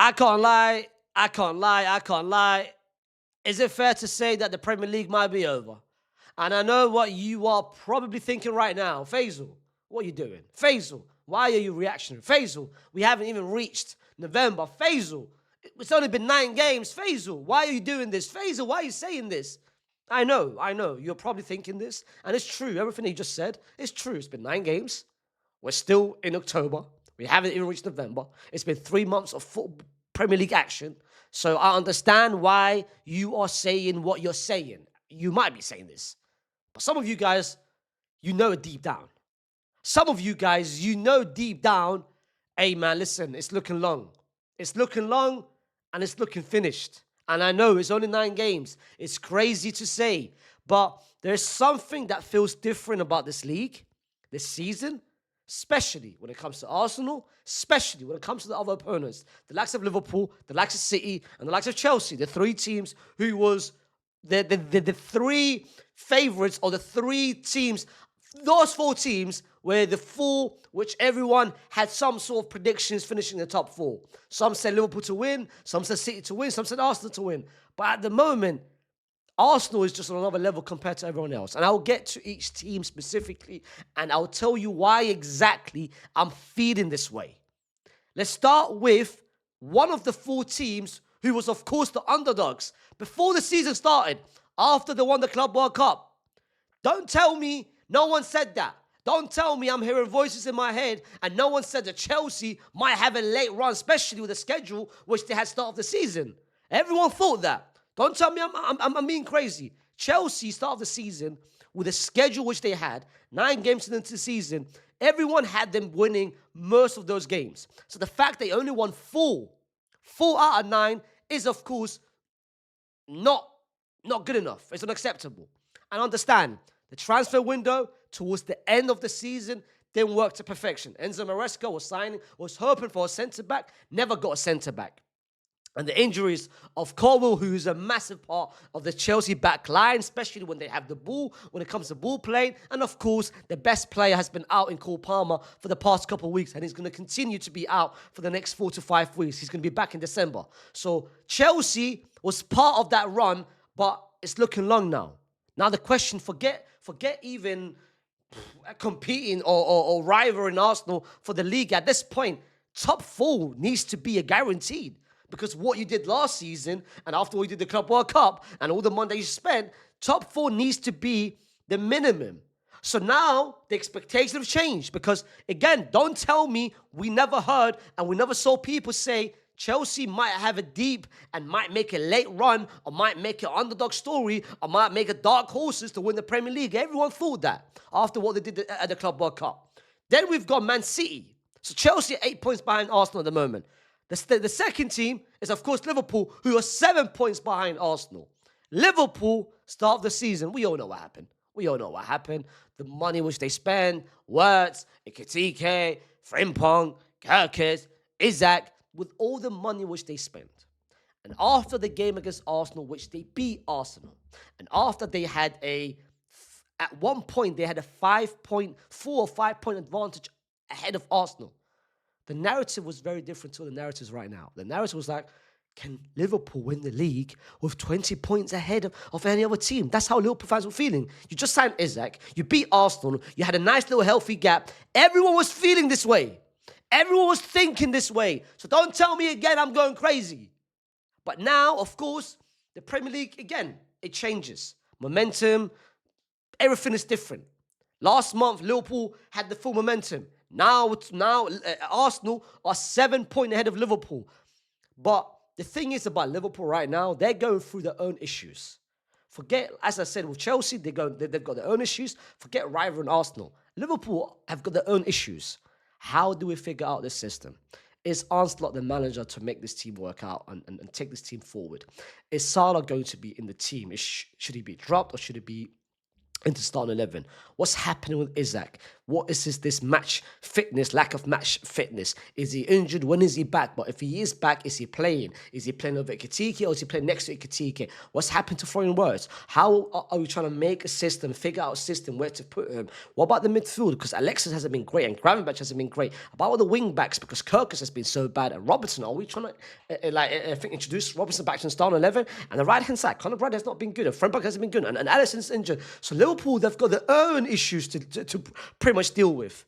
I can't lie. I can't lie. I can't lie. Is it fair to say that the Premier League might be over? And I know what you are probably thinking right now. Faisal, what are you doing? Faisal, why are you reactionary? Faisal, we haven't even reached November. Faisal, it's only been 9 games. Faisal, why are you doing this? Faisal, why are you saying this? I know. You're probably thinking this. And it's true. Everything you just said is true. It's been 9 games. We're still in October. We haven't even reached November. It's been 3 months of Premier League action. So I understand why you are saying what you're saying. You might be saying this. But some of you guys, you know it deep down. Some of you guys, you know deep down, hey man, listen, it's looking long. It's looking long and it's looking finished. And I know it's only 9 games. It's crazy to say. But there's something that feels different about this league, this season, especially when it comes to Arsenal, especially when it comes to the other opponents, the likes of Liverpool, the likes of City, and the likes of Chelsea, the 3 teams who was the 3 favorites, or the 3 teams, those 4 teams were the 4 which everyone had some sort of predictions finishing in the top 4. Some said Liverpool to win, some said City to win, some said Arsenal to win. But at the moment, Arsenal is just on another level compared to everyone else. And I'll get to each team specifically, and I'll tell you why exactly I'm feeling this way. Let's start with one of the 4 teams who was, of course, the underdogs before the season started, after they won the Club World Cup. Don't tell me no one said that. Don't tell me I'm hearing voices in my head and no one said that Chelsea might have a late run, especially with the schedule which they had start of the season. Everyone thought that. Don't tell me I'm being crazy. Chelsea start of the season with the schedule which they had, 9 games into the season, everyone had them winning most of those games. So the fact they only won 4 out of 9 is, of course, not good enough. It's unacceptable. And understand, the transfer window towards the end of the season didn't work to perfection. Enzo Maresca was hoping for a centre-back, never got a centre-back. And the injuries of Colwill, who's a massive part of the Chelsea back line, especially when they have the ball, when it comes to ball playing. And of course, the best player has been out in Cole Palmer for the past couple of weeks, and he's going to continue to be out for the next 4 to 5 weeks. He's going to be back in December. So Chelsea was part of that run, but it's looking long now. Now the question, forget even competing or rivaling Arsenal for the league. At this point, top 4 needs to be a guaranteed. Because what you did last season, and after what you did the Club World Cup, and all the money you spent, top 4 needs to be the minimum. So now, the expectations have changed. Because, again, don't tell me we never heard and we never saw people say Chelsea might have a deep and might make a late run, or might make an underdog story, or might make a dark horses to win the Premier League. Everyone thought that after what they did at the Club World Cup. Then we've got Man City. So Chelsea 8 points behind Arsenal at the moment. The second team is, of course, Liverpool, who are 7 points behind Arsenal. Liverpool, start of the season, we all know what happened. The money which they spend, Wirtz, Ekitike, Frimpong, Kirkes, Isaac, with all the money which they spent. And after the game against Arsenal, which they beat Arsenal, and after they had at one point, they had a 4 or 5 point advantage ahead of Arsenal. The narrative was very different to the narratives right now. The narrative was like, can Liverpool win the league with 20 points ahead of any other team? That's how Liverpool fans were feeling. You just signed Isaac. You beat Arsenal. You had a nice little healthy gap. Everyone was feeling this way. Everyone was thinking this way. So don't tell me again I'm going crazy. But now, of course, the Premier League, again, it changes. Momentum, everything is different. Last month, Liverpool had the full momentum. Now Arsenal are 7 points ahead of Liverpool. But the thing is about Liverpool right now, they're going through their own issues. Forget, as I said, with Chelsea, they've got their own issues. Forget rival and Arsenal. Liverpool have got their own issues. How do we figure out this system? Is Arsenal the manager to make this team work out and take this team forward? Is Salah going to be in the team? Should he be dropped, or should he be into starting 11. What's happening with Isaac? What is this match fitness, lack of match fitness? Is he injured? When is he back? But if he is back, is he playing? Is he playing over Ikitike or is he playing next to Ikitike? What's happened to Florian Wirtz? How are we trying to make a system, figure out a system where to put him? What about the midfield? Because Alexis hasn't been great and Gravenberch hasn't been great. About all the wing backs, because Kirkus has been so bad, and Robertson, are we trying to introduce Robertson back to the starting 11? And the right hand side, Conor Brad has not been good, and Frenberg hasn't been good, and Alisson's injured. So Liverpool, they've got their own issues to pretty much deal with.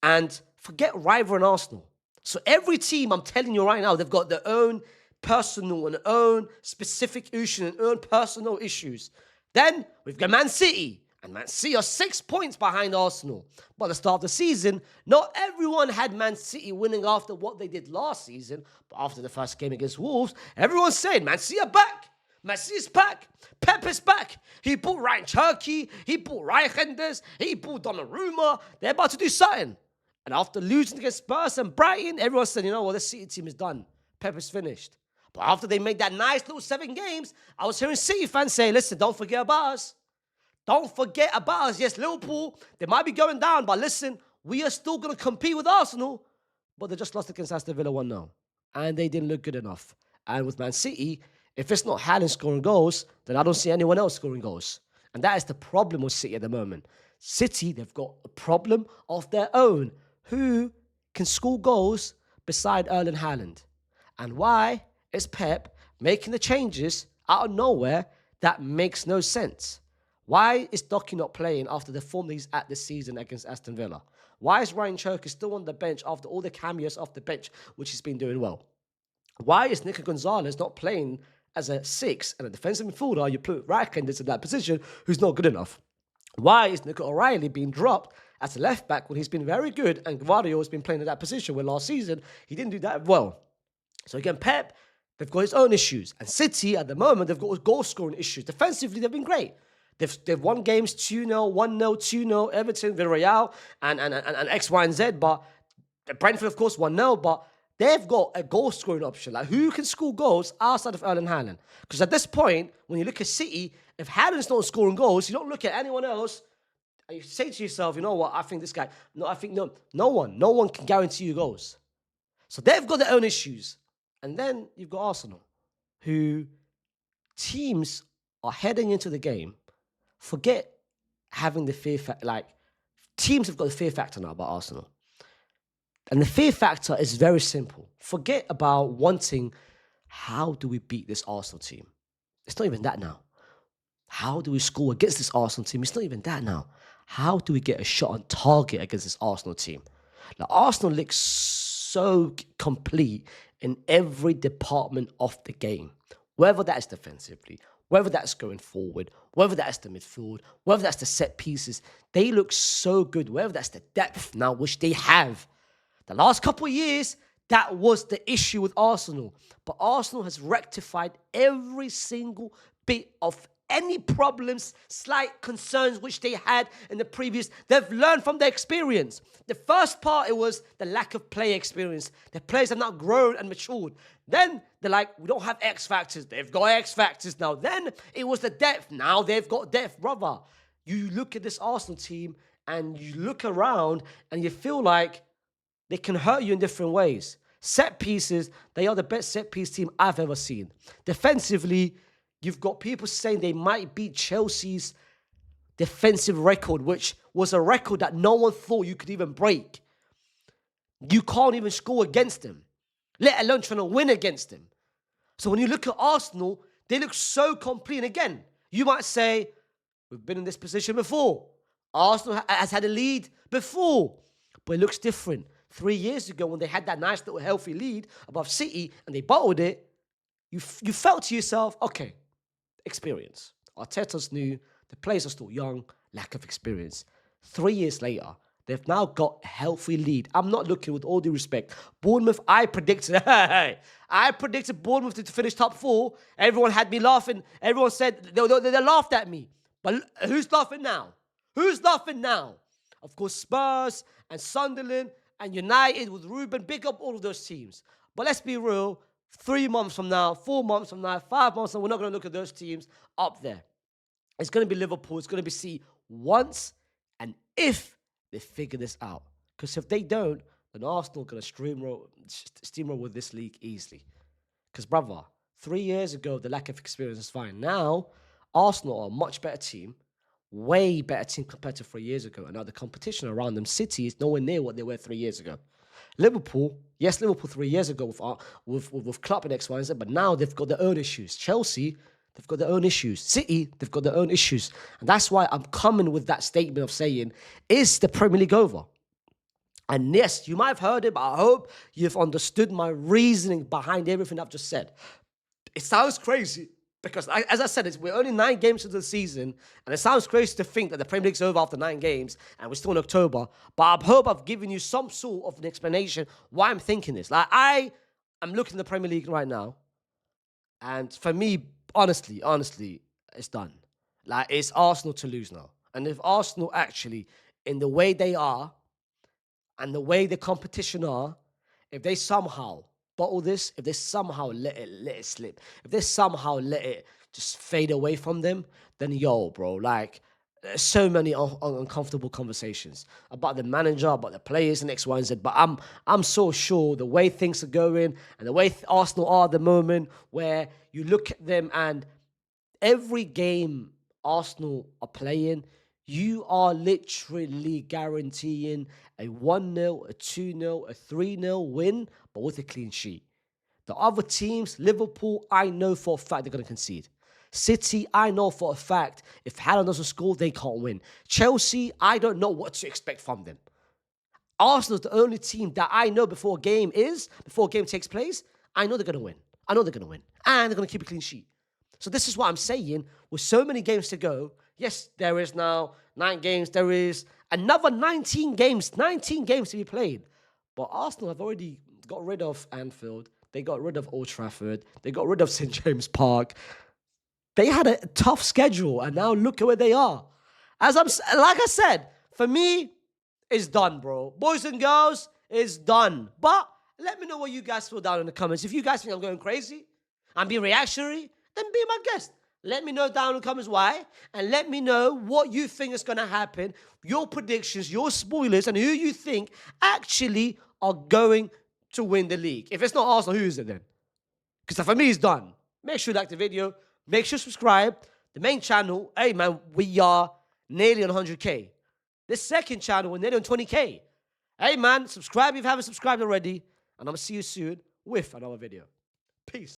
And forget rival and Arsenal. So every team, I'm telling you right now, they've got their own personal and own specific issues and own personal issues. Then we've got Man City. And Man City are 6 points behind Arsenal. But at the start of the season, not everyone had Man City winning after what they did last season. But after the first game against Wolves, everyone's saying Man City are back. Man City's back. Pep is back. He bought Ryan Cherky. He bought Reichenders. He bought Donnarumma. They're about to do something. And after losing against Spurs and Brighton, everyone said, you know what, the City team is done. Pep is finished. But after they made that nice little 7 games, I was hearing City fans say, listen, don't forget about us. Don't forget about us. Yes, Liverpool, they might be going down, but listen, we are still going to compete with Arsenal. But they just lost against Aston Villa 1-0. And they didn't look good enough. And with Man City, if it's not Haaland scoring goals, then I don't see anyone else scoring goals. And that is the problem with City at the moment. City, they've got a problem of their own. Who can score goals beside Erling Haaland? And why is Pep making the changes out of nowhere that makes no sense? Why is Docky not playing after the form that he's at this season against Aston Villa? Why is Ryan Cherky still on the bench after all the cameos off the bench, which he's been doing well? Why is Nico Gonzalez not playing as a 6 and a defensive midfielder? You put Raikkonen in that position, who's not good enough. Why is Nico O'Reilly being dropped as a left back when he's been very good and Guardiola has been playing in that position where last season he didn't do that well? So again, Pep, they've got his own issues. And City, at the moment, they've got goal scoring issues. Defensively, they've been great. They've won games 2-0, 1-0, 2-0, Everton, Villarreal, and X, Y, and Z. But Brentford, of course, 1-0. But they've got a goal scoring option. Like, who can score goals outside of Erling Haaland? Because at this point, when you look at City, if Haaland's not scoring goals, you don't look at anyone else. And you say to yourself, you know what, I think this guy. No one can guarantee you goals. So they've got their own issues. And then you've got Arsenal, who teams are heading into the game. Forget having the fear factor. Like, teams have got the fear factor now about Arsenal. And the fear factor is very simple. Forget about wanting, how do we beat this Arsenal team? It's not even that now. How do we score against this Arsenal team? It's not even that now. How do we get a shot on target against this Arsenal team? Like, Arsenal looks so complete in every department of the game. Whether that's defensively, whether that's going forward, whether that's the midfield, whether that's the set pieces, they look so good. Whether that's the depth now, which they have. The last couple of years, that was the issue with Arsenal. But Arsenal has rectified every single bit of any problems, slight concerns which they had in the previous. They've learned from their experience. The first part, it was the lack of player experience. The players have not grown and matured. Then they're like, we don't have X factors. They've got X factors now. Then it was the depth. Now they've got depth, brother. You look at this Arsenal team and you look around and you feel like they can hurt you in different ways. Set pieces, they are the best set piece team I've ever seen. Defensively, you've got people saying they might beat Chelsea's defensive record, which was a record that no one thought you could even break. You can't even score against them, let alone trying to win against them. So when you look at Arsenal, they look so complete. And again, you might say, we've been in this position before. Arsenal has had a lead before, but it looks different. 3 years ago, when they had that nice little healthy lead above City and they bottled it, you felt to yourself, okay, experience. Arteta's new, the players are still young, lack of experience. 3 years later, they've now got a healthy lead. I'm not looking, with all due respect. Bournemouth, I predicted Bournemouth to finish top 4. Everyone had me laughing. Everyone said, they laughed at me. But who's laughing now? Who's laughing now? Of course, Spurs and Sunderland and United with Ruben, big up all of those teams. But let's be real, 3 months from now, 4 months from now, 5 months from now, we're not going to look at those teams up there. It's going to be Liverpool, it's going to be City. once and if they figure this out. Because if they don't, then Arsenal are going to steamroll with this league easily. Because, brother, 3 years ago, the lack of experience is fine. Now, Arsenal are a much better team, way better team compared to 3 years ago. And now the competition around them, City, is nowhere near what they were 3 years ago. Liverpool 3 years ago with Klopp and X, Y, and Z, but now they've got their own issues. Chelsea, they've got their own issues. City, they've got their own issues. And that's why I'm coming with that statement of saying, is the Premier League over? And yes, you might have heard it, but I hope you've understood my reasoning behind everything I've just said. It sounds crazy because, as I said, we're only 9 games into the season, and it sounds crazy to think that the Premier League's over after 9 games, and we're still in October. But I hope I've given you some sort of an explanation why I'm thinking this. Like, I am looking at the Premier League right now, and for me, honestly, it's done. Like, it's Arsenal to lose now. And if Arsenal actually, in the way they are, and the way the competition are, if they somehow bottle this, if they somehow let it slip, if they somehow let it just fade away from them, then yo, bro, like, there's so many uncomfortable conversations about the manager, about the players, and X, Y, and Z. But I'm so sure the way things are going and the way Arsenal are at the moment, where you look at them and every game Arsenal are playing, you are literally guaranteeing a 1-0, a 2-0, a 3-0 win, but with a clean sheet. The other teams, Liverpool, I know for a fact they're going to concede. City, I know for a fact if Haaland doesn't score, they can't win. Chelsea, I don't know what to expect from them. Arsenal's the only team that I know before a game takes place, I know they're going to win. I know they're going to win. And they're going to keep a clean sheet. So this is what I'm saying. With so many games to go, yes, there is now 9 games. There is another 19 games to be played. But Arsenal have already got rid of Anfield. They got rid of Old Trafford. They got rid of St. James Park. They had a tough schedule, and now look at where they are. Like I said, for me, it's done, bro. Boys and girls, it's done. But let me know what you guys feel down in the comments. If you guys think I'm going crazy, I'm being reactionary, then be my guest. Let me know down in the comments why, and let me know what you think is going to happen, your predictions, your spoilers, and who you think actually are going to win the league. If it's not Arsenal, who is it then? Because for me, it's done. Make sure you like the video. Make sure you subscribe. The main channel, hey man, we are nearly on 100K. This second channel, we're nearly on 20K. Hey man, subscribe if you haven't subscribed already, and I'm going to see you soon with another video. Peace.